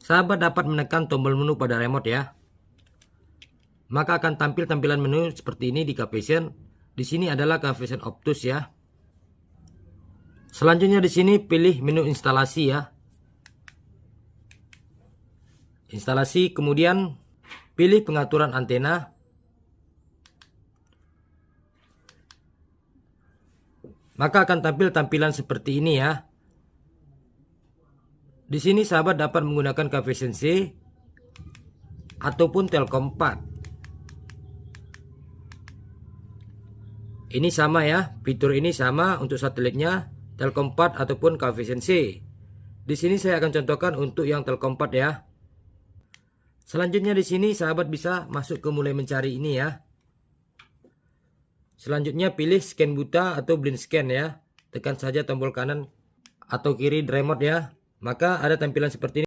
sahabat dapat menekan tombol menu pada remote ya. Maka akan tampil tampilan menu seperti ini di Cavision. Di sini adalah Cavision Optus ya. Selanjutnya di sini pilih menu instalasi ya. Instalasi, kemudian pilih pengaturan antena. Maka akan tampil tampilan seperti ini ya. Di sini sahabat dapat menggunakan Cavision C ataupun Telkom 4. Ini sama ya, fitur ini sama untuk satelitnya Telkom 4 ataupun Cavision C. Di sini saya akan contohkan untuk yang Telkom 4 ya. Selanjutnya di sini sahabat bisa masuk ke mulai mencari ini ya. Selanjutnya pilih scan buta atau blind scan ya. Tekan saja tombol kanan atau kiri remote ya. Maka ada tampilan seperti ini.